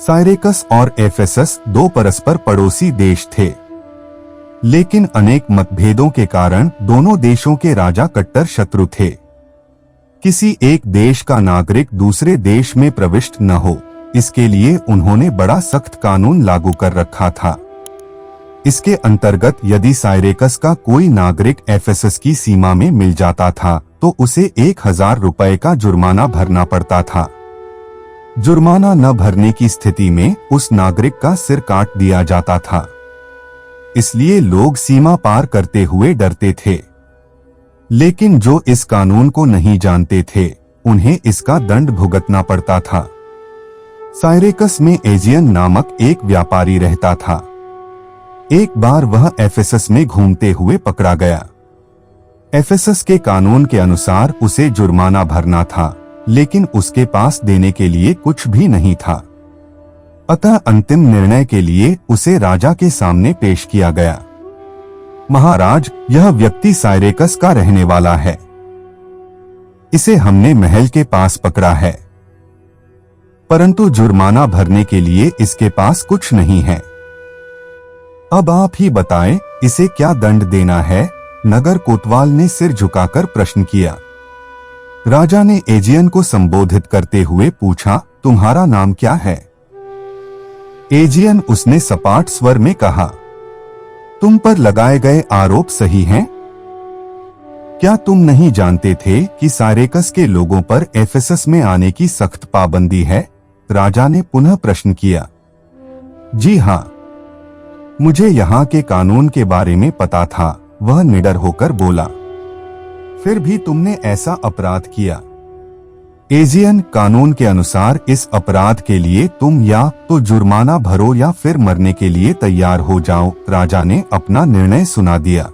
साइरेकस और एफेसस दो परस्पर पड़ोसी देश थे, लेकिन अनेक मतभेदों के कारण दोनों देशों के राजा कट्टर शत्रु थे। किसी एक देश का नागरिक दूसरे देश में प्रविष्ट न हो, इसके लिए उन्होंने बड़ा सख्त कानून लागू कर रखा था। इसके अंतर्गत यदि साइरेकस का कोई नागरिक एफेसस की सीमा में मिल जाता था तो उसे 1000 रुपए का जुर्माना भरना पड़ता था। जुर्माना न भरने की स्थिति में उस नागरिक का सिर काट दिया जाता था। इसलिए लोग सीमा पार करते हुए डरते थे, लेकिन जो इस कानून को नहीं जानते थे उन्हें इसका दंड भुगतना पड़ता था। साइरेकस में एजियन नामक एक व्यापारी रहता था। एक बार वह एफेसस में घूमते हुए पकड़ा गया। एफेसस के कानून के अनुसार उसे जुर्माना भरना था, लेकिन उसके पास देने के लिए कुछ भी नहीं था। अतः अंतिम निर्णय के लिए उसे राजा के सामने पेश किया गया। महाराज, यह व्यक्ति साइरेकस का रहने वाला है। इसे हमने महल के पास पकड़ा है, परंतु जुर्माना भरने के लिए इसके पास कुछ नहीं है। अब आप ही बताएं, इसे क्या दंड देना है? नगर कोतवाल ने सिर झुकाकर प्रश्न किया। राजा ने एजियन को संबोधित करते हुए पूछा, तुम्हारा नाम क्या है? एजियन, उसने सपाट स्वर में कहा, तुम पर लगाए गए आरोप सही हैं? क्या तुम नहीं जानते थे कि साइरेकस के लोगों पर एफेसस में आने की सख्त पाबंदी है? राजा ने पुनः प्रश्न किया। जी हाँ, मुझे यहाँ के कानून के बारे में पता था, वह निडर होकर बोला। फिर भी तुमने ऐसा अपराध किया। एजियन, कानून के अनुसार इस अपराध के लिए तुम या तो जुर्माना भरो या फिर मरने के लिए तैयार हो जाओ। राजा ने अपना निर्णय सुना दिया।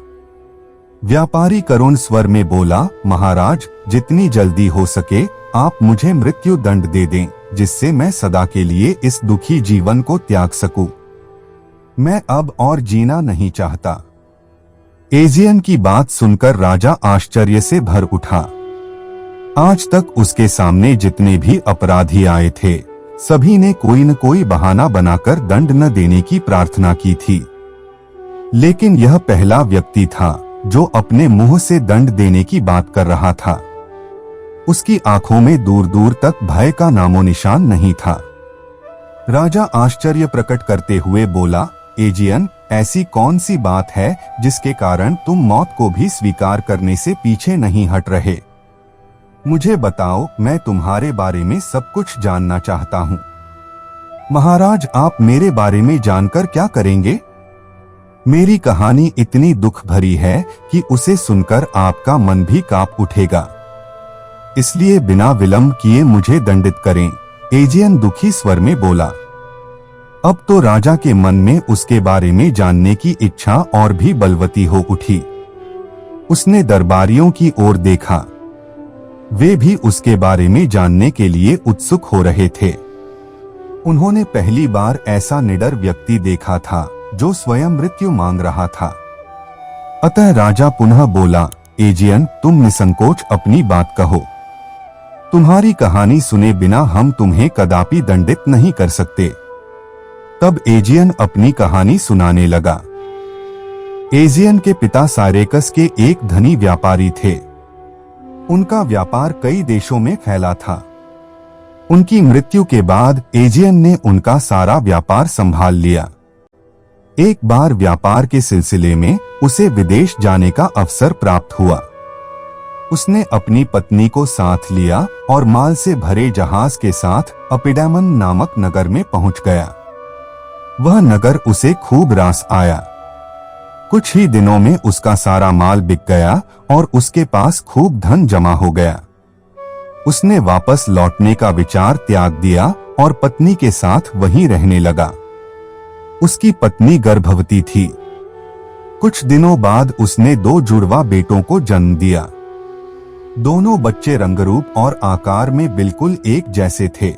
व्यापारी करुण स्वर में बोला, महाराज, जितनी जल्दी हो सके आप मुझे मृत्यु दंड दे दें, जिससे मैं सदा के लिए इस दुखी जीवन को त्याग सकूं। मैं अब और जीना नहीं चाहता। एजियन की बात सुनकर राजा आश्चर्य से भर उठा। आज तक उसके सामने जितने भी अपराधी आए थे, सभी ने कोई न कोई बहाना बनाकर दंड न देने की प्रार्थना की थी, लेकिन यह पहला व्यक्ति था जो अपने मुंह से दंड देने की बात कर रहा था। उसकी आंखों में दूर दूर तक भय का नामो निशान नहीं था। राजा आश्चर्य प्रकट करते हुए बोला, एजियन, ऐसी कौन सी बात है जिसके कारण तुम मौत को भी स्वीकार करने से पीछे नहीं हट रहे? मुझे बताओ, मैं तुम्हारे बारे में सब कुछ जानना चाहता हूँ। महाराज, आप मेरे बारे में जानकर क्या करेंगे? मेरी कहानी इतनी दुख भरी है कि उसे सुनकर आपका मन भी कांप उठेगा। इसलिए बिना विलंब किए मुझे दंडित करें। एजियन दुखी स्वर में बोला। अब तो राजा के मन में उसके बारे में जानने की इच्छा और भी बलवती हो उठी। उसने दरबारियों की ओर देखा। वे भी उसके बारे में जानने के लिए उत्सुक हो रहे थे। उन्होंने पहली बार ऐसा निडर व्यक्ति देखा था जो स्वयं मृत्यु मांग रहा था। अतः राजा पुनः बोला, एजियन, तुम निसंकोच अपनी बात कहो। तुम्हारी कहानी सुने बिना हम तुम्हें कदापि दंडित नहीं कर सकते। तब एजियन अपनी कहानी सुनाने लगा। एजियन के पिता साइरेकस के एक धनी व्यापारी थे। उनका व्यापार कई देशों में फैला था। उनकी मृत्यु के बाद एजियन ने उनका सारा व्यापार संभाल लिया। एक बार व्यापार के सिलसिले में उसे विदेश जाने का अवसर प्राप्त हुआ। उसने अपनी पत्नी को साथ लिया और माल से भरे जहाज के साथ अपिडामन नामक नगर में पहुंच गया। वह नगर उसे खूब रास आया। कुछ ही दिनों में उसका सारा माल बिक गया और उसके पास खूब धन जमा हो गया। उसने वापस लौटने का विचार त्याग दिया और पत्नी के साथ वहीं रहने लगा। उसकी पत्नी गर्भवती थी। कुछ दिनों बाद उसने 2 जुड़वा बेटों को जन्म दिया। दोनों बच्चे रंगरूप और आकार में बिल्कुल एक जैसे थे।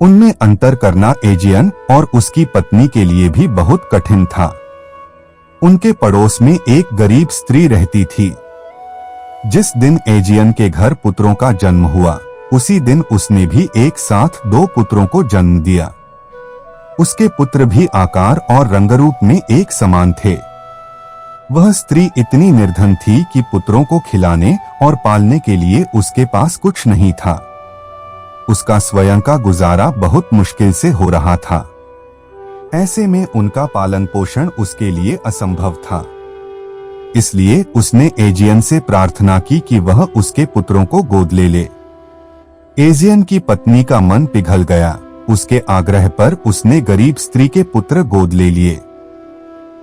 उनमें अंतर करना एजियन और उसकी पत्नी के लिए भी बहुत कठिन था। उनके पड़ोस में एक गरीब स्त्री रहती थी। जिस दिन एजियन के घर पुत्रों का जन्म हुआ, उसी दिन उसने भी एक साथ 2 पुत्रों को जन्म दिया। उसके पुत्र भी आकार और रंगरूप में एक समान थे। वह स्त्री इतनी निर्धन थी कि पुत्रों को खिलाने और पालने के लिए उसके पास कुछ नहीं था। उसका स्वयं का गुजारा बहुत मुश्किल से हो रहा था। ऐसे में उनका पालन पोषण उसके लिए असंभव था। इसलिए उसने एजियन से प्रार्थना की कि वह उसके पुत्रों को गोद ले ले। एजियन की पत्नी का मन पिघल गया। उसके आग्रह पर उसने गरीब स्त्री के पुत्र गोद ले लिए।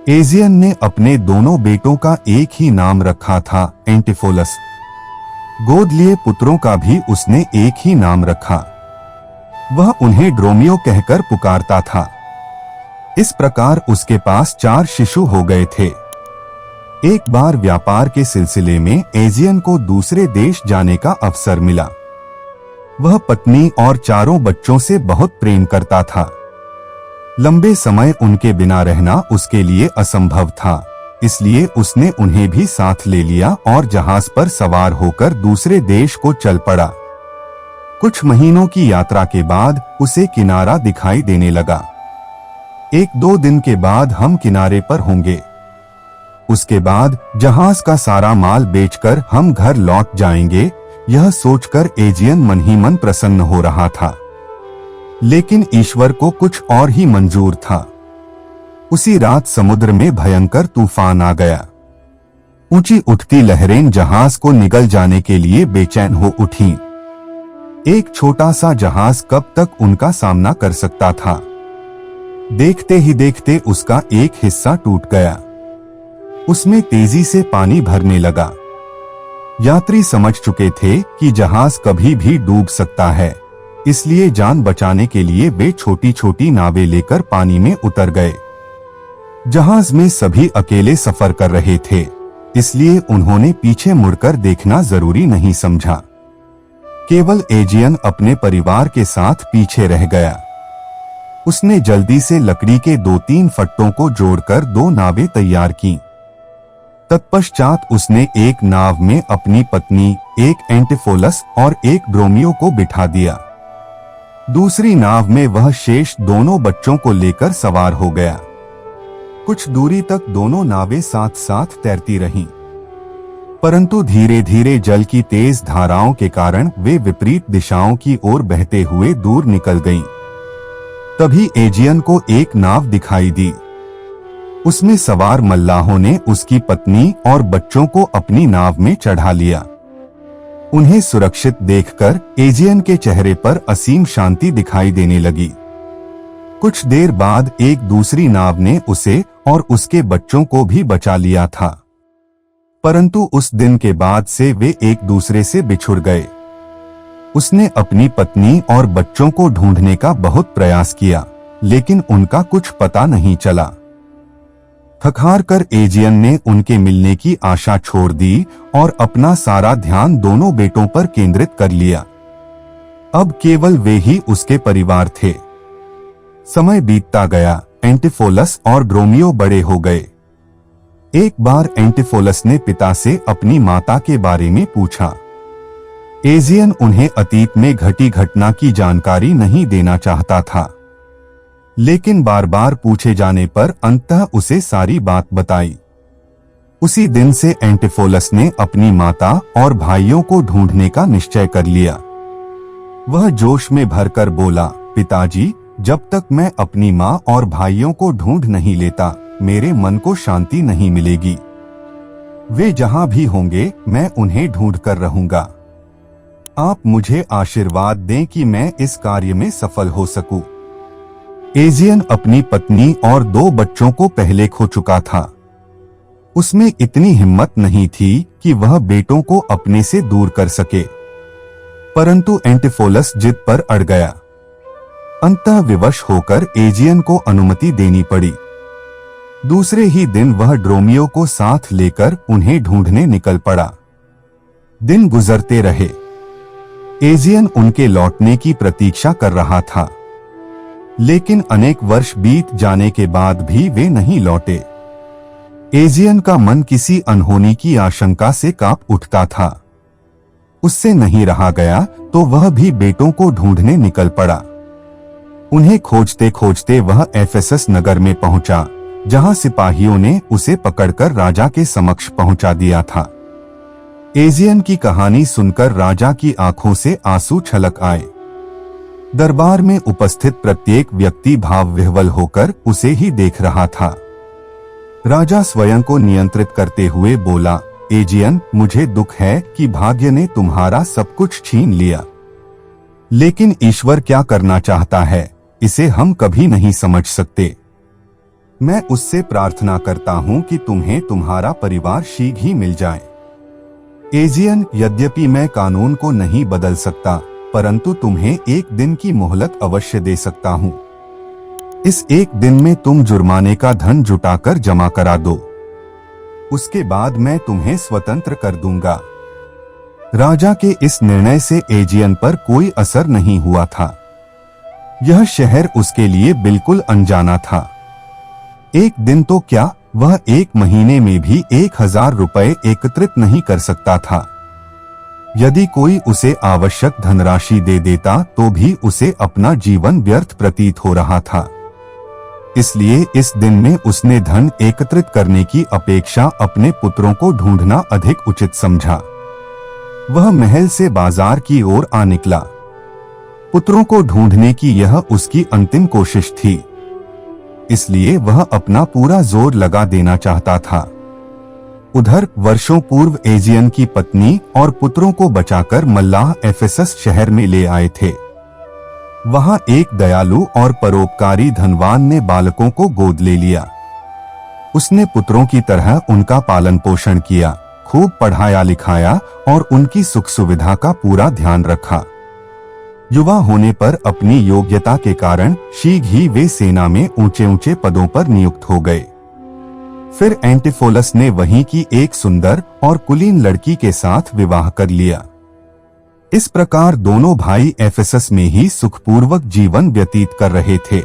एजियन ने अपने दोनों बेटों का एक ही नाम रखा था, एंटिफोलस। गोद लिए पुत्रों का भी उसने एक ही नाम रखा। वह उन्हें ड्रोमियो कहकर पुकारता था। इस प्रकार उसके पास 4 शिशु हो गए थे। एक बार व्यापार के सिलसिले में एजियन को दूसरे देश जाने का अवसर मिला। वह पत्नी और 4 बच्चों से बहुत प्रेम करता था। लंबे समय उनके बिना रहना उसके लिए असंभव था, इसलिए उसने उन्हें भी साथ ले लिया और जहाज पर सवार होकर दूसरे देश को चल पड़ा। कुछ महीनों की यात्रा के बाद उसे किनारा दिखाई देने लगा। 1-2 दिन के बाद हम किनारे पर होंगे। उसके बाद जहाज का सारा माल बेचकर हम घर लौट जाएंगे। यह सोचकर एजियन मन ही मन प्रसन्न हो रहा था, लेकिन ईश्वर को कुछ और ही मंजूर था। उसी रात समुद्र में भयंकर तूफान आ गया। ऊंची उठती लहरें जहाज को निगल जाने के लिए बेचैन हो उठीं। एक छोटा सा जहाज कब तक उनका सामना कर सकता था। देखते ही देखते उसका एक हिस्सा टूट गया। उसमें तेजी से पानी भरने लगा। यात्री समझ चुके थे कि जहाज कभी भी डूब सकता है, इसलिए जान बचाने के लिए वे छोटी छोटी नावें लेकर पानी में उतर गए। जहाज में सभी अकेले सफर कर रहे थे, इसलिए उन्होंने पीछे मुड़कर देखना जरूरी नहीं समझा। केवल एजियन अपने परिवार के साथ पीछे रह गया। उसने जल्दी से लकड़ी के 2-3 फट्टों को जोड़कर 2 नावें तैयार की। तत्पश्चात उसने एक नाव में अपनी पत्नी, एक एंटिफोलस और एक ड्रोमियो को बिठा दिया। दूसरी नाव में वह शेष दोनों बच्चों को लेकर सवार हो गया। कुछ दूरी तक दोनों नावें साथ साथ तैरती रहीं, परंतु धीरे धीरे जल की तेज धाराओं के कारण वे विपरीत दिशाओं की ओर बहते हुए दूर निकल गईं। तभी एजियन को एक नाव दिखाई दी। उसमें सवार मल्लाहों ने उसकी पत्नी और बच्चों को अपनी नाव में चढ़ा लिया। उन्हें सुरक्षित देखकर एजियन के चेहरे पर असीम शांति दिखाई देने लगी। कुछ देर बाद एक दूसरी नाव ने उसे और उसके बच्चों को भी बचा लिया था, परंतु उस दिन के बाद से वे एक दूसरे से बिछुड़ गए। उसने अपनी पत्नी और बच्चों को ढूंढने का बहुत प्रयास किया, लेकिन उनका कुछ पता नहीं चला। थक-हार कर एजियन ने उनके मिलने की आशा छोड़ दी और अपना सारा ध्यान दोनों बेटों पर केंद्रित कर लिया। अब केवल वे ही उसके परिवार थे। समय बीतता गया। एंटिफोलस और ड्रोमियो बड़े हो गए। एक बार एंटिफोलस ने पिता से अपनी माता के बारे में पूछा। एजियन उन्हें अतीत में घटी घटना की जानकारी नहीं देना चाहता था, लेकिन बार बार पूछे जाने पर अंततः उसे सारी बात बताई। उसी दिन से एंटिफोलस ने अपनी माता और भाइयों को ढूंढने का निश्चय कर लिया। वह जोश में भरकर बोला, पिताजी, जब तक मैं अपनी माँ और भाइयों को ढूंढ नहीं लेता, मेरे मन को शांति नहीं मिलेगी। वे जहाँ भी होंगे मैं उन्हें ढूंढ कर रहूंगा। आप मुझे आशीर्वाद दें कि मैं इस कार्य में सफल हो सकूं। एजियन अपनी पत्नी और 2 बच्चों को पहले खो चुका था। उसमें इतनी हिम्मत नहीं थी कि वह बेटों को अपने से दूर कर सके, परंतु एंटिफोलस जिद पर अड़ गया। अंततः विवश होकर एजियन को अनुमति देनी पड़ी। दूसरे ही दिन वह ड्रोमियो को साथ लेकर उन्हें ढूंढने निकल पड़ा। दिन गुजरते रहे। एजियन उनके लौटने की प्रतीक्षा कर रहा था, लेकिन अनेक वर्ष बीत जाने के बाद भी वे नहीं लौटे। एजियन का मन किसी अनहोनी की आशंका से कांप उठता था। उससे नहीं रहा गया तो वह भी बेटों को ढूंढने निकल पड़ा। उन्हें खोजते खोजते वह एफेसस नगर में पहुंचा, जहां सिपाहियों ने उसे पकड़कर राजा के समक्ष पहुंचा दिया था। एजियन की कहानी सुनकर राजा की आंखों से आंसू छलक आए। दरबार में उपस्थित प्रत्येक व्यक्ति भाव विह्वल होकर उसे ही देख रहा था। राजा स्वयं को नियंत्रित करते हुए बोला, एजियन, मुझे दुख है कि भाग्य ने तुम्हारा सब कुछ छीन लिया, लेकिन ईश्वर क्या करना चाहता है इसे हम कभी नहीं समझ सकते। मैं उससे प्रार्थना करता हूं कि तुम्हें तुम्हारा परिवार शीघ्र ही मिल जाए। एजियन, यद्यपि मैं कानून को नहीं बदल सकता, परंतु तुम्हें एक दिन की मोहलत अवश्य दे सकता हूं। इस एक दिन में तुम जुर्माने का धन जुटाकर जमा करा दो, उसके बाद मैं तुम्हें स्वतंत्र कर दूंगा। राजा के इस निर्णय से एजियन पर कोई असर नहीं हुआ था। यह शहर उसके लिए बिल्कुल अनजाना था। एक दिन तो क्या, वह एक महीने में भी 1000 रुपए एकत्रित नहीं कर सकता था। यदि कोई उसे आवश्यक धनराशि दे देता तो भी उसे अपना जीवन व्यर्थ प्रतीत हो रहा था। इसलिए इस दिन में उसने धन एकत्रित करने की अपेक्षा अपने पुत्रों को ढूंढना अधिक उचित समझा। वह महल से बाजार की ओर आ निकला। पुत्रों को ढूंढने की यह उसकी अंतिम कोशिश थी, इसलिए वह अपना पूरा जोर लगा देना चाहता था। उधर वर्षों पूर्व एजियन की पत्नी और पुत्रों को बचाकर मल्लाह एफेसस शहर में ले आए थे। वहां एक दयालु और परोपकारी धनवान ने बालकों को गोद ले लिया। उसने पुत्रों की तरह उनका पालन पोषण किया, खूब पढ़ाया लिखाया और उनकी सुख सुविधा का पूरा ध्यान रखा। युवा होने पर अपनी योग्यता के कारण शीघ्र ही वे सेना में ऊंचे ऊंचे पदों पर नियुक्त हो गए। फिर एंटिफोलस ने वहीं की एक सुंदर और कुलीन लड़की के साथ विवाह कर लिया। इस प्रकार दोनों भाई एफेसस में ही सुखपूर्वक जीवन व्यतीत कर रहे थे।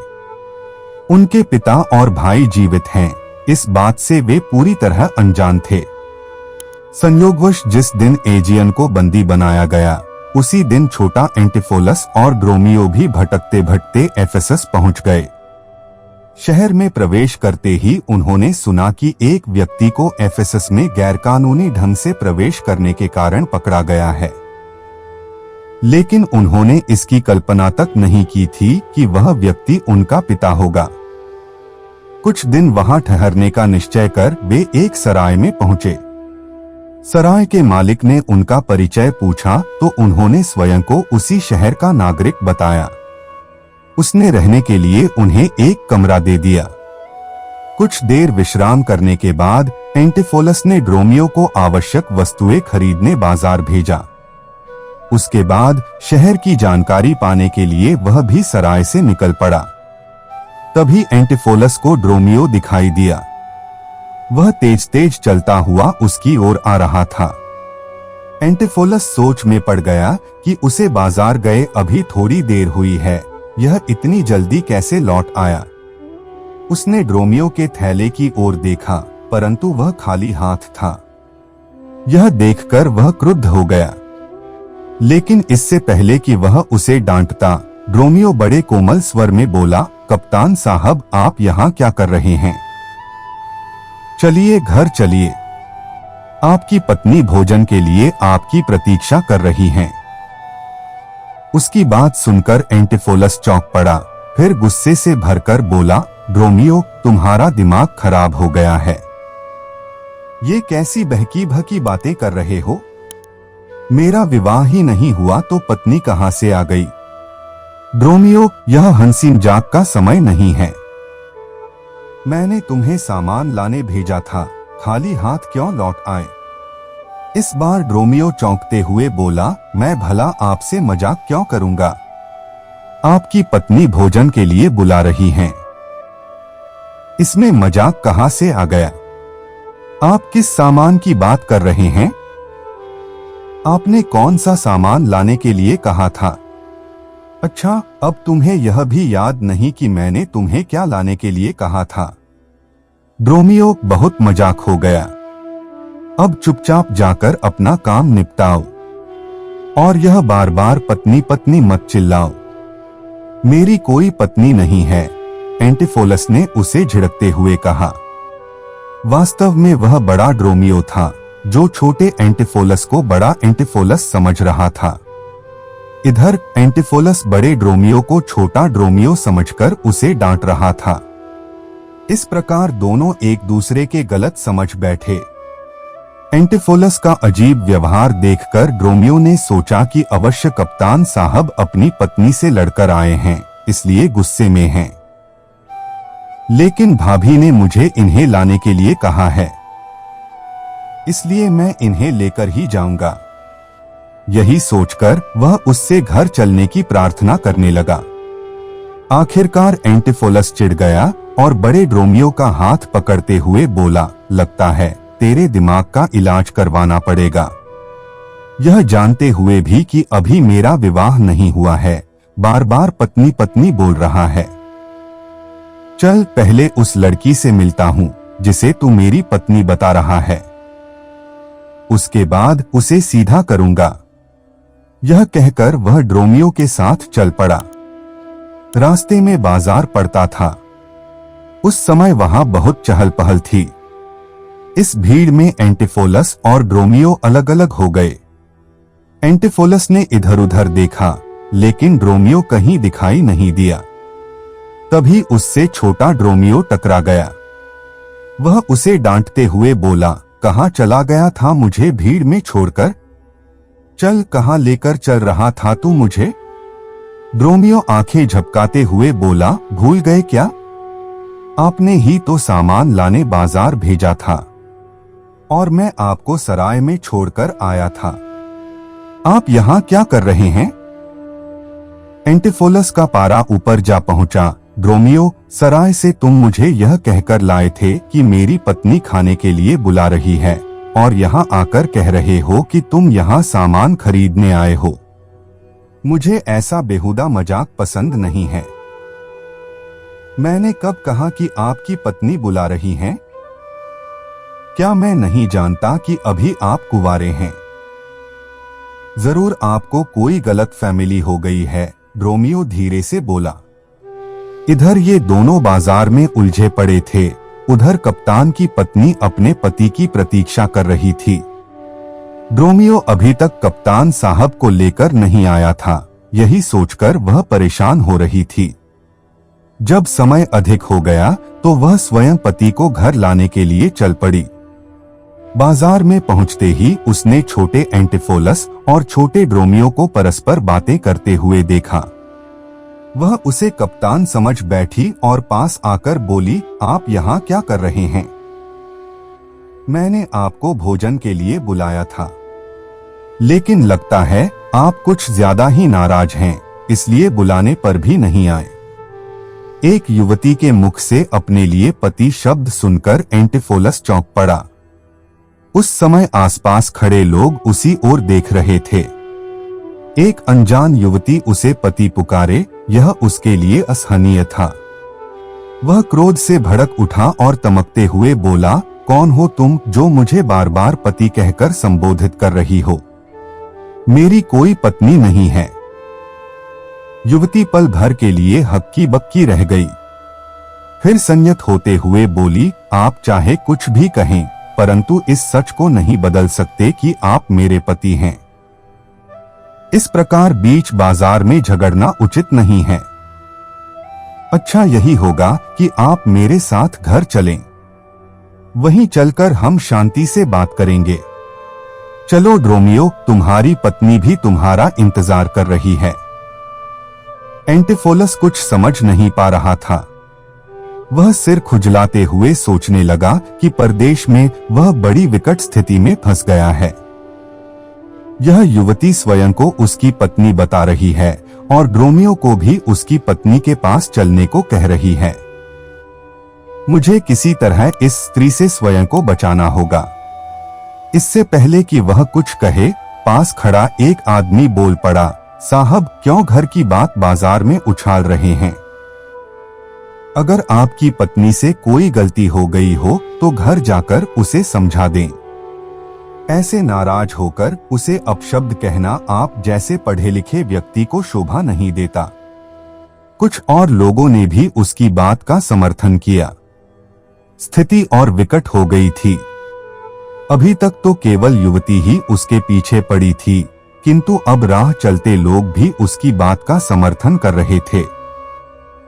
उनके पिता और भाई जीवित हैं, इस बात से वे पूरी तरह अनजान थे। संयोगवश जिस दिन एजियन को बंदी बनाया गया, उसी दिन छोटा एंटिफोलस और ड्रोमियो भी भटकते भटकते एफेसस पहुंच गए। शहर में प्रवेश करते ही उन्होंने सुना कि एक व्यक्ति को एफेसस में गैरकानूनी ढंग से प्रवेश करने के कारण पकड़ा गया है, लेकिन उन्होंने इसकी कल्पना तक नहीं की थी कि वह व्यक्ति उनका पिता होगा। कुछ दिन वहां ठहरने का निश्चय कर वे एक सराय में पहुंचे। सराय के मालिक ने उनका परिचय पूछा तो उन्होंने स्वयं को उसी शहर का नागरिक बताया। उसने रहने के लिए उन्हें एक कमरा दे दिया। कुछ देर विश्राम करने के बाद एंटिफोलस ने ड्रोमियो को आवश्यक वस्तुएं खरीदने बाजार भेजा। उसके बाद शहर की जानकारी पाने के लिए वह भी सराय से निकल पड़ा। तभी एंटिफोलस को ड्रोमियो दिखाई दिया। वह तेज तेज चलता हुआ उसकी ओर आ रहा था। एंटिफोलस सोच में पड़ गया कि उसे बाजार गए अभी थोड़ी देर हुई है, यह इतनी जल्दी कैसे लौट आया। उसने ड्रोमियो के थैले की ओर देखा, परंतु वह खाली हाथ था। यह देखकर वह क्रुद्ध हो गया, लेकिन इससे पहले कि वह उसे डांटता, ड्रोमियो बड़े कोमल स्वर में बोला, कप्तान साहब, आप यहाँ क्या कर रहे हैं? चलिए घर चलिए, आपकी पत्नी भोजन के लिए आपकी प्रतीक्षा कर रही हैं। उसकी बात सुनकर एंटिफोलस चौंक पड़ा, फिर गुस्से से भरकर बोला, ड्रोमियो, तुम्हारा दिमाग खराब हो गया है। ये कैसी बहकी भकी बातें कर रहे हो? मेरा विवाह ही नहीं हुआ तो पत्नी कहां से आ गई? ड्रोमियो, यह हंसी मजाक का समय नहीं है। मैंने तुम्हें सामान लाने भेजा था, खाली हाथ क्यों लौट आए? इस बार ड्रोमियो चौंकते हुए बोला, मैं भला आपसे मजाक क्यों करूंगा? आपकी पत्नी भोजन के लिए बुला रही हैं। इसमें मजाक कहां से आ गया? आप किस सामान की बात कर रहे हैं? आपने कौन सा सामान लाने के लिए कहा था? अच्छा, अब तुम्हें यह भी याद नहीं कि मैंने तुम्हें क्या लाने के लिए कहा था? ड्रोमियो, बहुत मजाक हो गया। अब चुपचाप जाकर अपना काम निपटाओ और यह बार बार पत्नी पत्नी मत चिल्लाओ। मेरी कोई पत्नी नहीं है, एंटिफोलस ने उसे झिड़कते हुए कहा। वास्तव में वह बड़ा ड्रोमियो था, जो छोटे एंटिफोलस को बड़ा एंटिफोलस समझ रहा था। इधर एंटिफोलस बड़े ड्रोमियो को छोटा ड्रोमियो समझकर उसे डांट रहा था। इस प्रकार दोनों एक दूसरे के गलत समझ बैठे। एंटिफोलस का अजीब व्यवहार देखकर ड्रोमियो ने सोचा कि अवश्य कप्तान साहब अपनी पत्नी से लड़कर आए हैं, इसलिए गुस्से में हैं। लेकिन भाभी ने मुझे इन्हें लाने के लिए कहा है, इसलिए मैं इन्हें लेकर ही जाऊंगा। यही सोचकर वह उससे घर चलने की प्रार्थना करने लगा। आखिरकार एंटिफोलस चिढ़ गया और बड़े ड्रोमियो का हाथ पकड़ते हुए बोला, लगता है तेरे दिमाग का इलाज करवाना पड़ेगा। यह जानते हुए भी कि अभी मेरा विवाह नहीं हुआ है, बार बार पत्नी पत्नी बोल रहा है। चल पहले उस लड़की से मिलता हूँ जिसे तू मेरी पत्नी बता रहा है, उसके बाद उसे सीधा करूंगा। यह कहकर वह ड्रोमियो के साथ चल पड़ा। रास्ते में बाजार पड़ता था। उस समय वहां बहुत चहल पहल थी। इस भीड़ में एंटिफोलस और ड्रोमियो अलग अलग हो गए। एंटिफोलस ने इधर उधर देखा, लेकिन ड्रोमियो कहीं दिखाई नहीं दिया। तभी उससे छोटा ड्रोमियो टकरा गया। वह उसे डांटते हुए बोला, कहाँ चला गया था मुझे भीड़ में छोड़कर? चल, कहाँ लेकर चल रहा था तू मुझे? ड्रोमियो आंखें झपकाते हुए बोला, भूल गए क्या? आपने ही तो सामान लाने बाजार भेजा था और मैं आपको सराय में छोड़कर आया था। आप यहाँ क्या कर रहे हैं? एंटिफोलस का पारा ऊपर जा पहुंचा। ड्रोमियो, सराय से तुम मुझे यह कहकर लाए थे कि मेरी पत्नी खाने के लिए बुला रही है, और यहाँ आकर कह रहे हो कि तुम यहाँ सामान खरीदने आए हो। मुझे ऐसा बेहुदा मजाक पसंद नहीं है। मैंने कब कहा कि आपकी पत्नी बुला रही हैं? क्या मैं नहीं जानता कि अभी आप कुंवारे हैं? जरूर आपको कोई गलत फैमिली हो गई है, ड्रोमियो धीरे से बोला। इधर ये दोनों बाजार में उलझे पड़े थे। उधर कप्तान की पत्नी अपने पति की प्रतीक्षा कर रही थी। ड्रोमियो अभी तक कप्तान साहब को लेकर नहीं आया था, यही सोचकर वह परेशान हो रही थी। जब समय अधिक हो गया तो वह स्वयं पति को घर लाने के लिए चल पड़ी। बाजार में पहुंचते ही उसने छोटे एंटिफोलस और छोटे ड्रोमियो को परस्पर बातें करते हुए देखा। वह उसे कप्तान समझ बैठी और पास आकर बोली, आप यहाँ क्या कर रहे हैं? मैंने आपको भोजन के लिए बुलाया था, लेकिन लगता है आप कुछ ज्यादा ही नाराज हैं, इसलिए बुलाने पर भी नहीं आए। एक युवती के मुख से अपने लिए पति शब्द सुनकर एंटिफोलस चौंक पड़ा। उस समय आसपास खड़े लोग उसी ओर देख रहे थे। एक अनजान युवती उसे पति पुकारे, यह उसके लिए असहनीय था। वह क्रोध से भड़क उठा और तमकते हुए बोला, कौन हो तुम जो मुझे बार बार पति कहकर संबोधित कर रही हो? मेरी कोई पत्नी नहीं है। युवती पल भर के लिए हक्की बक्की रह गई, फिर संयत होते हुए बोली, आप चाहे कुछ भी कहें, परंतु इस सच को नहीं बदल सकते कि आप मेरे पति हैं। इस प्रकार बीच बाजार में झगड़ना उचित नहीं है। अच्छा यही होगा कि आप मेरे साथ घर चलें। वहीं चलकर हम शांति से बात करेंगे। चलो ड्रोमियो, तुम्हारी पत्नी भी तुम्हारा इंतजार कर रही है। एंटिफोलस कुछ समझ नहीं पा रहा था। वह सिर खुजलाते हुए सोचने लगा कि परदेश में वह बड़ी विकट स्थिति में फंस गया है। यह युवती स्वयं को उसकी पत्नी बता रही है और ड्रोमियो को भी उसकी पत्नी के पास चलने को कह रही है। मुझे किसी तरह इस स्त्री से स्वयं को बचाना होगा। इससे पहले कि वह कुछ कहे, पास खड़ा एक आदमी बोल पड़ा, साहब क्यों घर की बात बाजार में उछाल रहे हैं? अगर आपकी पत्नी से कोई गलती हो गई हो तो घर जाकर उसे समझा दें। ऐसे नाराज होकर उसे अपशब्द कहना आप जैसे पढ़े लिखे व्यक्ति को शोभा नहीं देता। कुछ और लोगों ने भी उसकी बात का समर्थन किया। स्थिति और विकट हो गई थी। अभी तक तो केवल युवती ही उसके पीछे पड़ी थी, किंतु अब राह चलते लोग भी उसकी बात का समर्थन कर रहे थे।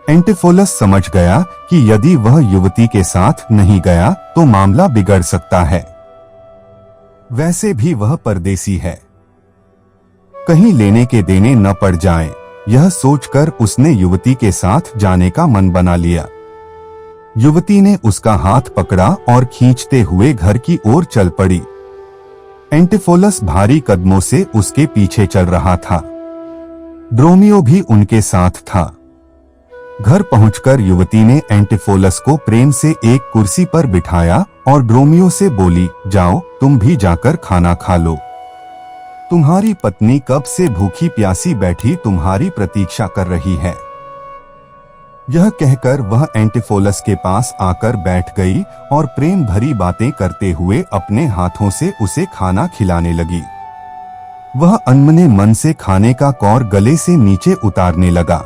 एंटिफोलस समझ गया कि यदि वह युवती के साथ नहीं गया तो मामला बिगड़ सकता है। वैसे भी वह परदेसी है, कहीं लेने के देने न पड़ जाएं, यह सोचकर उसने युवती के साथ जाने का मन बना लिया। युवती ने उसका हाथ पकड़ा और खींचते हुए घर की ओर चल पड़ी। एंटिफोलस भारी कदमों से उसके पीछे चल रहा था। ड्रोमियो भी उनके साथ था। घर पहुंचकर युवती ने एंटिफोलस को प्रेम से एक कुर्सी पर बिठाया और ड्रोमियो से बोली, जाओ तुम भी जाकर खाना खा लो। तुम्हारी पत्नी कब से भूखी प्यासी बैठी तुम्हारी प्रतीक्षा कर रही है। यह कहकर वह एंटिफोलस के पास आकर बैठ गई और प्रेम भरी बातें करते हुए अपने हाथों से उसे खाना खिलाने लगी। वह अनमने मन से खाने का कौर गले से नीचे उतारने लगा।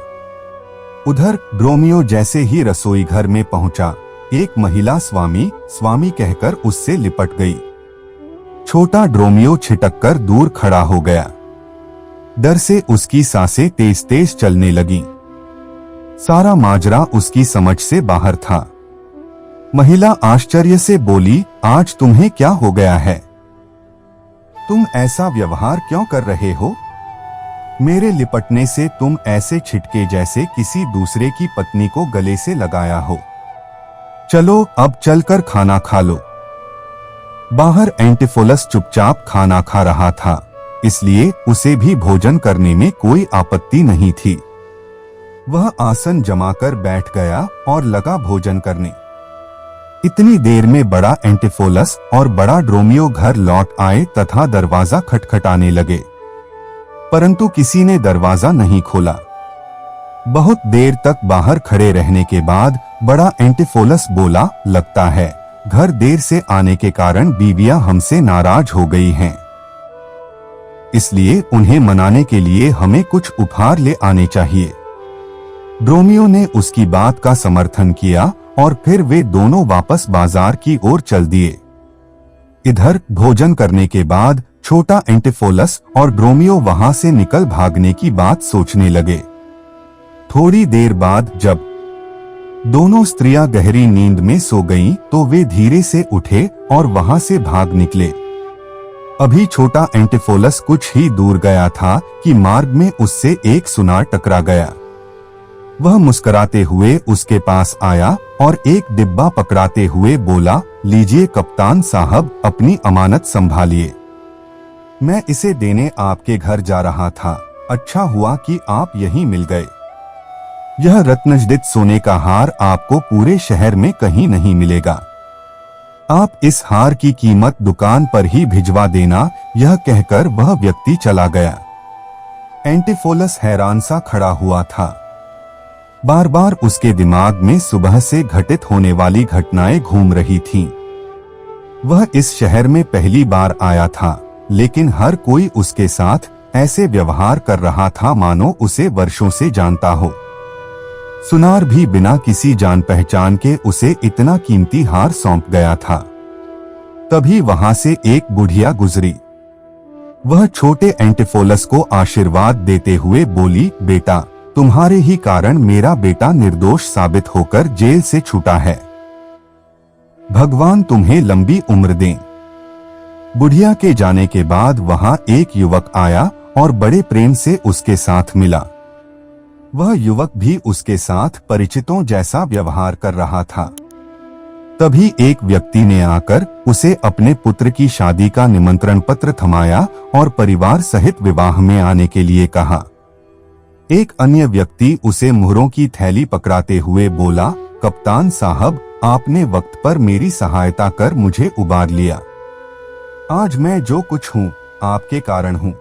उधर ड्रोमियो जैसे ही रसोई घर में पहुंचा, एक महिला स्वामी कहकर उससे लिपट गई। छोटा ड्रोमियो छिटककर दूर खड़ा हो गया। डर से उसकी सांसें तेज तेज चलने लगीं। सारा माजरा उसकी समझ से बाहर था। महिला आश्चर्य से बोली, आज तुम्हें क्या हो गया है? तुम ऐसा व्यवहार क्यों कर रहे हो? मेरे लिपटने से तुम ऐसे छिटके जैसे किसी दूसरे की पत्नी को गले से लगाया हो। चलो अब चलकर खाना खा लो। बाहर एंटिफोलस चुपचाप खाना खा रहा था, इसलिए उसे भी भोजन करने में कोई आपत्ति नहीं थी। वह आसन जमाकर बैठ गया और लगा भोजन करने। इतनी देर में बड़ा एंटिफोलस और बड़ा ड्रोमियो घर लौट आए तथा दरवाजा खटखटाने लगे, परंतु किसी ने दरवाजा नहीं खोला। बहुत देर तक बाहर खड़े रहने के बाद बड़ा एंटिफोलस बोला, लगता है घर देर से आने के कारण बीवियां हमसे नाराज हो गई हैं। इसलिए उन्हें मनाने के लिए हमें कुछ उपहार ले आने चाहिए। ड्रोमियो ने उसकी बात का समर्थन किया और फिर वे दोनों वापस बाजार की ओर चल दिए। इधर भोजन करने के बाद छोटा एंटिफोलस और ड्रोमियो वहां से निकल भागने की बात सोचने लगे। थोड़ी देर बाद जब दोनों स्त्रियां गहरी नींद में सो गईं, तो वे धीरे से उठे और वहां से भाग निकले। अभी छोटा एंटिफोलस कुछ ही दूर गया था कि मार्ग में उससे एक सुनार टकरा गया। वह मुस्कुराते हुए उसके पास आया और एक डिब्बा पकड़ाते हुए बोला, लीजिए कप्तान साहब, अपनी अमानत संभालिए। मैं इसे देने आपके घर जा रहा था, अच्छा हुआ कि आप यहीं मिल गए। यह रत्नजडित सोने का हार आपको पूरे शहर में कहीं नहीं मिलेगा। आप इस हार की कीमत दुकान पर ही भिजवा देना। यह कहकर वह व्यक्ति चला गया। एंटिफोलस हैरान सा खड़ा हुआ था। बार बार उसके दिमाग में सुबह से घटित होने वाली घटनाएं घूम रही थीं। वह इस शहर में पहली बार आया था, लेकिन हर कोई उसके साथ ऐसे व्यवहार कर रहा था मानो उसे वर्षों से जानता हो। सुनार भी बिना किसी जान पहचान के उसे इतना कीमती हार सौंप गया था। तभी वहां से एक बुढ़िया गुजरी। वह छोटे एंटिफोलस को आशीर्वाद देते हुए बोली, बेटा, तुम्हारे ही कारण मेरा बेटा निर्दोष साबित होकर जेल से छूटा है। भगवान तुम्हें लंबी उम्र दें। बुढ़िया के जाने के बाद वहां एक युवक आया और बड़े प्रेम से उसके साथ मिला। वह युवक भी उसके साथ परिचितों जैसा व्यवहार कर रहा था। तभी एक व्यक्ति ने आकर उसे अपने पुत्र की शादी का निमंत्रण पत्र थमाया और परिवार सहित विवाह में आने के लिए कहा। एक अन्य व्यक्ति उसे मुहरों की थैली पकड़ाते हुए बोला, कप्तान साहब, आपने वक्त पर मेरी सहायता कर मुझे उबार लिया। आज मैं जो कुछ हूँ आपके कारण हूँ।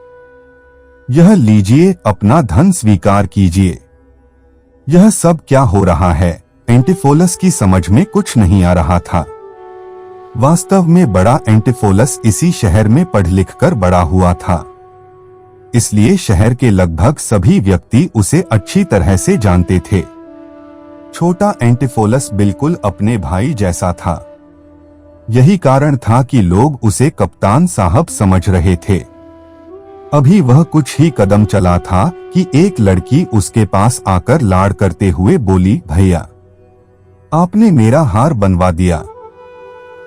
यह लीजिए, अपना धन स्वीकार कीजिए। यह सब क्या हो रहा है? एंटिफोलस की समझ में कुछ नहीं आ रहा था। वास्तव में बड़ा एंटिफोलस इसी शहर में पढ़ लिख कर बड़ा हुआ था। इसलिए शहर के लगभग सभी व्यक्ति उसे अच्छी तरह से जानते थे। छोटा एंटिफोलस बिल्कुल अपने भाई जैसा था। यही कारण था कि लोग उसे कप्तान साहब समझ रहे थे। अभी वह कुछ ही कदम चला था कि एक लड़की उसके पास आकर लाड़ करते हुए बोली, भैया आपने मेरा हार बनवा दिया,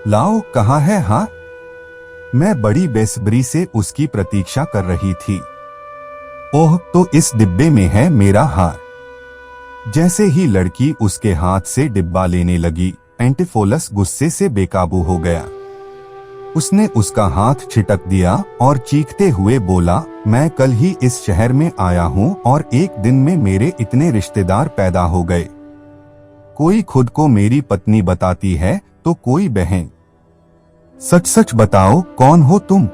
लाओ कहाँ है हार। मैं बड़ी बेसब्री से उसकी प्रतीक्षा कर रही थी। ओह, तो इस डिब्बे में है मेरा हार। जैसे ही लड़की उसके हाथ से डिब्बा लेने लगी, एंटिफोलस गुस्से से बेकाबू हो गया। उसने उसका हाथ छिटक दिया और चीखते हुए बोला, मैं कल ही इस शहर में आया हूँ और एक दिन में मेरे इतने रिश्तेदार पैदा हो गए। कोई खुद को मेरी पत्नी बताती है तो कोई बहन। सच सच बताओ, कौन हो तुम?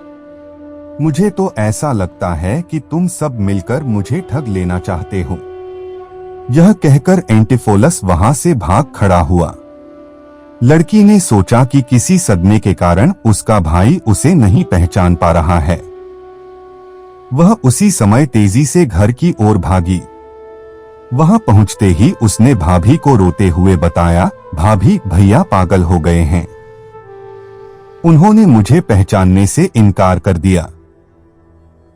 मुझे तो ऐसा लगता है कि तुम सब मिलकर मुझे ठग लेना चाहते हो। यह कहकर एंटिफोलस वहां से भाग खड़ा हुआ। लड़की ने सोचा कि किसी सदमे के कारण उसका भाई उसे नहीं पहचान पा रहा है। वह उसी समय तेजी से घर की ओर भागी। वहां पहुंचते ही उसने भाभी को रोते हुए बताया, भाभी भैया पागल हो गए हैं, उन्होंने मुझे पहचानने से इनकार कर दिया।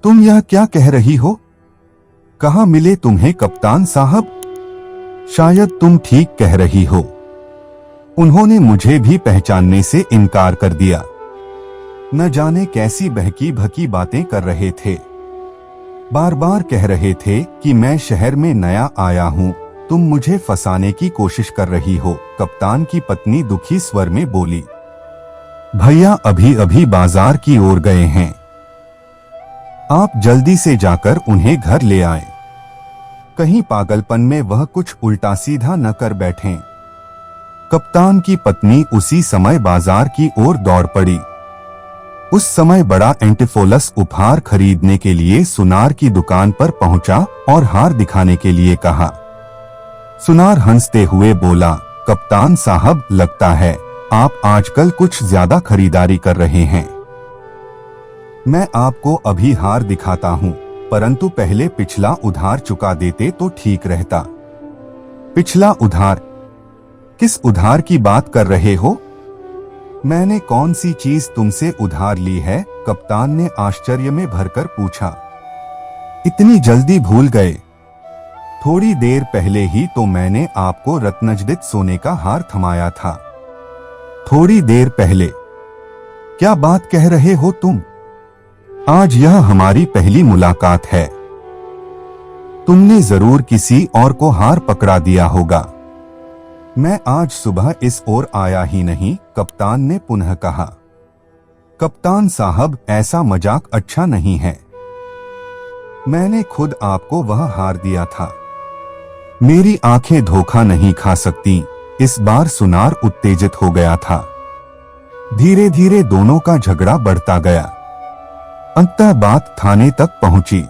तुम यह क्या कह रही हो? कहाँ मिले तुम्हें कप्तान साहब? शायद तुम ठीक कह रही हो, उन्होंने मुझे भी पहचानने से इनकार कर दिया। न जाने कैसी बहकी भकी बातें कर रहे थे। बार बार कह रहे थे कि मैं शहर में नया आया हूँ, तुम मुझे फंसाने की कोशिश कर रही हो। कप्तान की पत्नी दुखी स्वर में बोली, भैया अभी अभी बाजार की ओर गए हैं, आप जल्दी से जाकर उन्हें घर ले आए। कहीं पागलपन में वह कुछ उल्टा सीधा न कर बैठें। कप्तान की पत्नी उसी समय बाजार की ओर दौड़ पड़ी। उस समय बड़ा एंटिफोलस उपहार खरीदने के लिए सुनार की दुकान पर पहुंचा और हार दिखाने के लिए कहा। सुनार हंसते हुए बोला, कप्तान साहब लगता है आप आजकल कुछ ज्यादा खरीदारी कर रहे हैं। मैं आपको अभी हार दिखाता हूं, परंतु पहले पिछला उधार चुका देते तो ठीक रहता। पिछला उधार? किस उधार की बात कर रहे हो? मैंने कौन सी चीज तुमसे उधार ली है? कप्तान ने आश्चर्य में भरकर पूछा। इतनी जल्दी भूल गए? थोड़ी देर पहले ही तो मैंने आपको रत्नजदित सोने का हार थमाया था। थोड़ी देर पहले? क्या बात कह रहे हो तुम? आज यह हमारी पहली मुलाकात है। तुमने जरूर किसी और को हार पकड़ा दिया होगा। मैं आज सुबह इस ओर आया ही नहीं, कप्तान ने पुनः कहा। कप्तान साहब ऐसा मजाक अच्छा नहीं है। मैंने खुद आपको वह हार दिया था। मेरी आंखें धोखा नहीं खा सकती। इस बार सुनार उत्तेजित हो गया था। धीरे धीरे दोनों का झगड़ा बढ़ता गया। अंततः बात थाने तक पहुंची।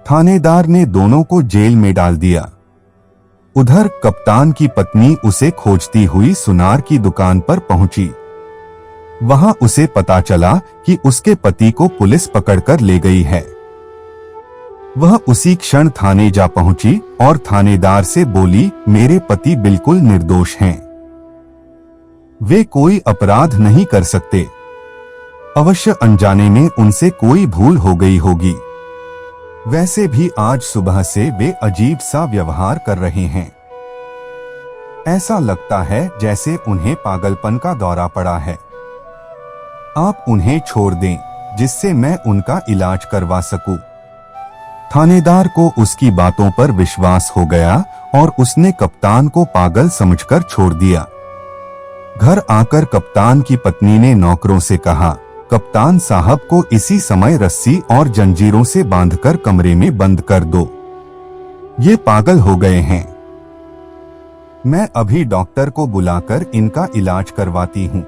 थानेदार ने दोनों को जेल में डाल दिया। उधर कप्तान की पत्नी उसे खोजती हुई सुनार की दुकान पर पहुंची। वहां उसे पता चला कि उसके पति को पुलिस पकड़कर ले गई है। वह उसी क्षण थाने जा पहुंची और थानेदार से बोली, मेरे पति बिल्कुल निर्दोष हैं। वे कोई अपराध नहीं कर सकते। अवश्य अनजाने में उनसे कोई भूल हो गई होगी। वैसे भी आज सुबह से वे अजीब सा व्यवहार कर रहे हैं। ऐसा लगता है जैसे उन्हें पागलपन का दौरा पड़ा है। आप उन्हें छोड़ दें, जिससे मैं उनका इलाज करवा सकूं। थानेदार को उसकी बातों पर विश्वास हो गया और उसने कप्तान को पागल समझकर छोड़ दिया। घर आकर कप्तान की पत्नी ने नौकरों से कहा, कप्तान साहब को इसी समय रस्सी और जंजीरों से बांधकर कमरे में बंद कर दो। ये पागल हो गए हैं। मैं अभी डॉक्टर को बुलाकर इनका इलाज करवाती हूँ।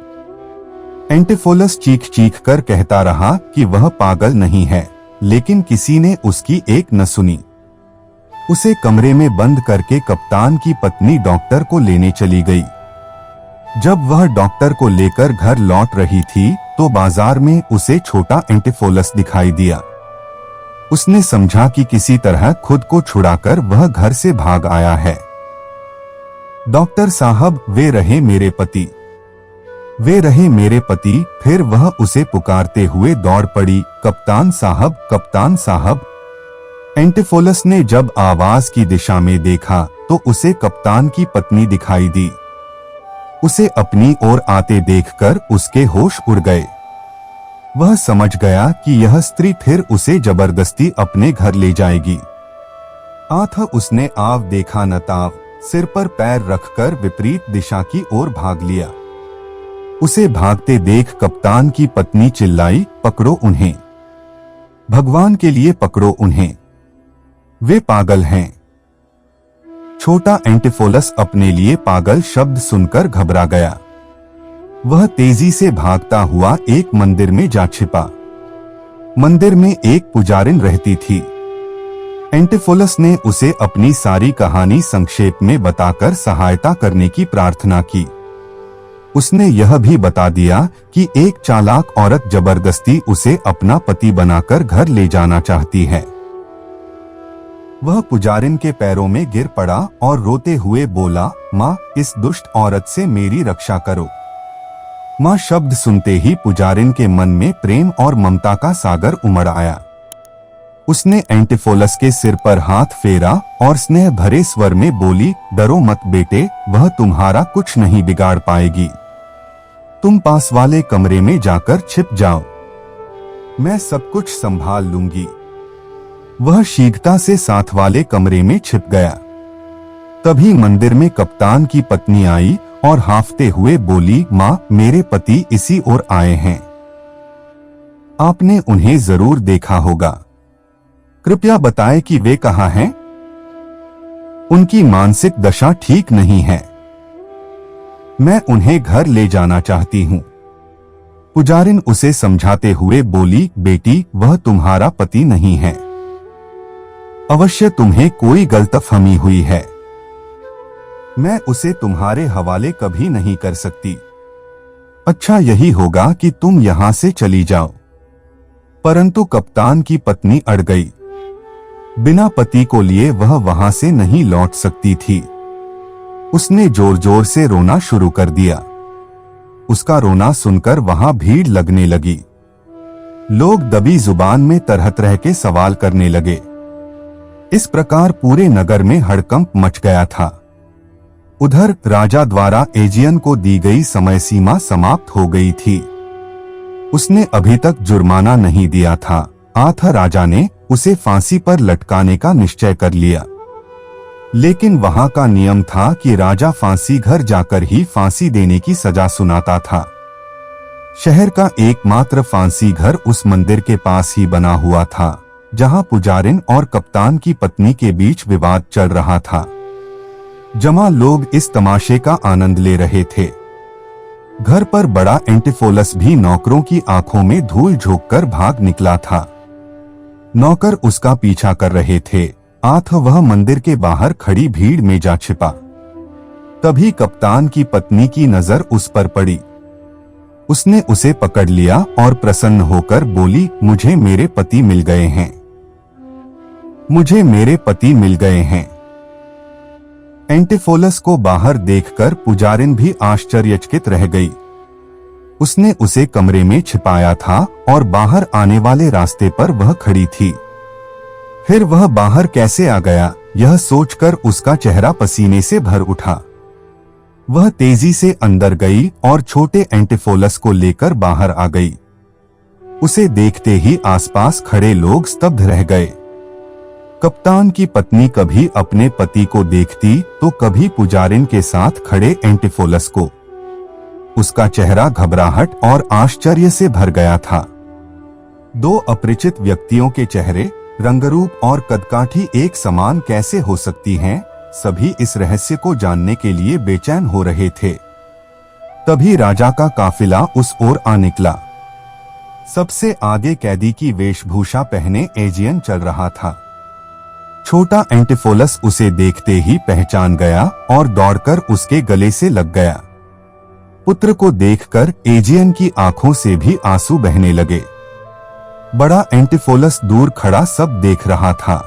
एंटिफोलस चीख चीख कर कहता रहा कि वह पागल नहीं है, लेकिन किसी ने उसकी एक न सुनी। उसे कमरे में बंद करके कप्तान की पत्नी डॉक्टर को लेने चली गई। जब वह डॉक्टर को लेकर घर लौट रही थी तो बाजार में उसे छोटा एंटिफोलस दिखाई दिया। उसने समझा कि किसी तरह खुद को छुड़ाकर वह घर से भाग आया है। डॉक्टर साहब, वे रहे मेरे पति, वे रहे मेरे पति। फिर वह उसे पुकारते हुए दौड़ पड़ी, कप्तान साहब, कप्तान साहब। एंटिफोलस ने जब आवाज की दिशा में देखा तो उसे कप्तान की पत्नी दिखाई दी। उसे अपनी ओर आते देखकर उसके होश उड़ गए। वह समझ गया कि यह स्त्री फिर उसे जबरदस्ती अपने घर ले जाएगी। आथ उसने आव देखा न ताव, सिर पर पैर रखकर विपरीत दिशा की ओर भाग लिया। उसे भागते देख कप्तान की पत्नी चिल्लाई, पकड़ो उन्हें, भगवान के लिए पकड़ो उन्हें, वे पागल हैं। छोटा एंटिफोलस अपने लिए पागल शब्द सुनकर घबरा गया। वह तेजी से भागता हुआ एक मंदिर में जा छिपा। मंदिर में एक पुजारिन रहती थी। एंटिफोलस ने उसे अपनी सारी कहानी संक्षेप में बताकर सहायता करने की प्रार्थना की। उसने यह भी बता दिया कि एक चालाक औरत जबरदस्ती उसे अपना पति बनाकर घर ले जाना चाहती है। वह पुजारिन के पैरों में गिर पड़ा और रोते हुए बोला, माँ, इस दुष्ट औरत से मेरी रक्षा करो। माँ शब्द सुनते ही पुजारिन के मन में प्रेम और ममता का सागर उमड़ आया। उसने एंटिफोलस के सिर पर हाथ फेरा और स्नेह भरे स्वर में बोली, डरो मत बेटे, वह तुम्हारा कुछ नहीं बिगाड़ पाएगी। तुम पास वाले कमरे में जाकर छिप जाओ, मैं सब कुछ संभाल लूंगी। वह शीघ्रता से साथ वाले कमरे में छिप गया। तभी मंदिर में कप्तान की पत्नी आई और हांफते हुए बोली, माँ, मेरे पति इसी ओर आए हैं, आपने उन्हें जरूर देखा होगा, कृपया बताएं कि वे कहाँ हैं। उनकी मानसिक दशा ठीक नहीं है, मैं उन्हें घर ले जाना चाहती हूँ। पुजारिन उसे समझाते हुए बोली, बेटी, वह तुम्हारा पति नहीं है, अवश्य तुम्हें कोई गलतफहमी हुई है, मैं उसे तुम्हारे हवाले कभी नहीं कर सकती। अच्छा यही होगा कि तुम यहां से चली जाओ। परंतु कप्तान की पत्नी अड़ गई। बिना पति को लिए वह वहां से नहीं लौट सकती थी। उसने जोर जोर से रोना शुरू कर दिया। उसका रोना सुनकर वहां भीड़ लगने लगी। लोग दबी जुबान में तरह तरह के सवाल करने लगे। इस प्रकार पूरे नगर में हड़कंप मच गया था। उधर राजा द्वारा एजियन को दी गई समय सीमा समाप्त हो गई थी। उसने अभी तक जुर्माना नहीं दिया था। आथ राजा ने उसे फांसी पर लटकाने का निश्चय कर लिया। लेकिन वहां का नियम था कि राजा फांसी घर जाकर ही फांसी देने की सजा सुनाता था। शहर का एकमात्र फांसी घर उस मंदिर के पास ही बना हुआ था जहां पुजारिन और कप्तान की पत्नी के बीच विवाद चल रहा था। जमा लोग इस तमाशे का आनंद ले रहे थे। घर पर बड़ा एंटिफोलस भी नौकरों की आंखों में धूल झोंककर भाग निकला था। नौकर उसका पीछा कर रहे थे। आथ वह मंदिर के बाहर खड़ी भीड़ में जा छिपा। तभी कप्तान की पत्नी की नजर उस पर पड़ी। उसने उसे पकड़ लिया और प्रसन्न होकर बोली, मुझे मेरे पति मिल गए हैं, मुझे मेरे पति मिल गए हैं। एंटिफोलस को बाहर देखकर पुजारिन भी आश्चर्यचकित रह गई। उसने उसे कमरे में छिपाया था और बाहर आने वाले रास्ते पर वह खड़ी थी। फिर वह बाहर कैसे आ गया, यह सोचकर उसका चेहरा पसीने से भर उठा। वह तेजी से अंदर गई और छोटे एंटिफोलस को लेकर बाहर आ गई। उसे देखते ही आसपास खड़े लोग स्तब्ध रह गए। कप्तान की पत्नी कभी अपने पति को देखती तो कभी पुजारिन के साथ खड़े एंटिफोलस को। उसका चेहरा घबराहट और आश्चर्य से भर गया था। दो अपरिचित व्यक्तियों के चेहरे, रंगरूप और कदकाठी एक समान कैसे हो सकती हैं? सभी इस रहस्य को जानने के लिए बेचैन हो रहे थे। तभी राजा का काफिला उस ओर आ निकला। सबसे आगे कैदी की वेशभूषा पहने एजियन चल रहा था। छोटा एंटिफोलस उसे देखते ही पहचान गया और दौड़कर उसके गले से लग गया। पुत्र को देखकर एजियन की आंखों से भी आंसू बहने लगे। बड़ा एंटिफोलस दूर खड़ा सब देख रहा था।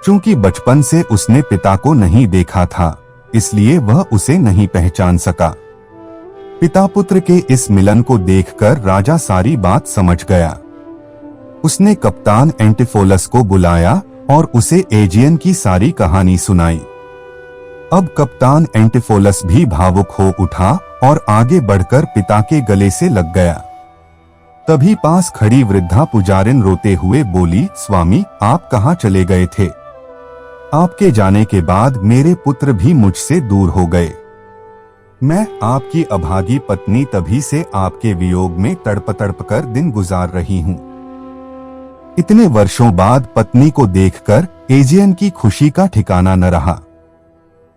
चूंकि बचपन से उसने पिता को नहीं देखा था, इसलिए वह उसे नहीं पहचान सका। पिता पुत्र के इस मिलन को देखकर राजा सारी बात समझ गया। उसने कप्तान एंटिफोलस को बुलाया और उसे एजियन की सारी कहानी सुनाई। अब कप्तान एंटिफोलस भी भावुक हो उठा और आगे बढ़कर पिता के गले से लग गया। तभी पास खड़ी वृद्धा पुजारिन रोते हुए बोली, स्वामी, आप कहाँ चले गए थे? आपके जाने के बाद मेरे पुत्र भी मुझसे दूर हो गए। मैं आपकी अभागी पत्नी तभी से आपके वियोग में तड़प तड़प कर दिन गुजार रही हूँ। इतने वर्षों बाद पत्नी को देखकर एजियन की खुशी का ठिकाना न रहा।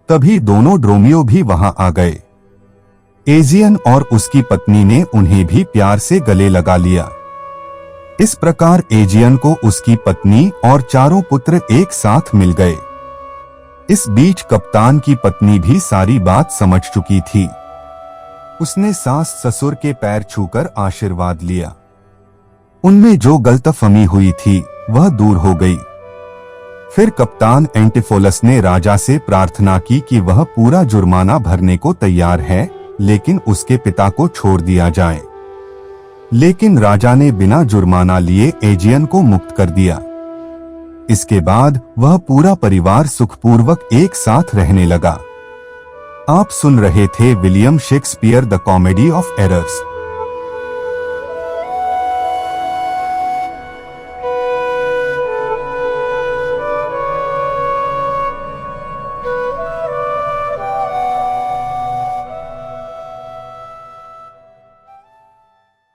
तभी दोनों ड्रोमियो भी वहां आ गए। एजियन और उसकी पत्नी ने उन्हें भी प्यार से गले लगा लिया। इस प्रकार एजियन को उसकी पत्नी और चारों पुत्र एक साथ मिल गए। इस बीच कप्तान की पत्नी भी सारी बात समझ चुकी थी। उसने सास ससुर के पैर छूकर आशीर्वाद लिया। उनमें जो गलतफहमी हुई थी वह दूर हो गई। फिर कप्तान एंटिफोलस ने राजा से प्रार्थना की कि वह पूरा जुर्माना भरने को तैयार है, लेकिन उसके पिता को छोड़ दिया जाए। लेकिन राजा ने बिना जुर्माना लिए एजियन को मुक्त कर दिया। इसके बाद वह पूरा परिवार सुखपूर्वक एक साथ रहने लगा। आप सुन रहे थे William Shakespeare the comedy of errors.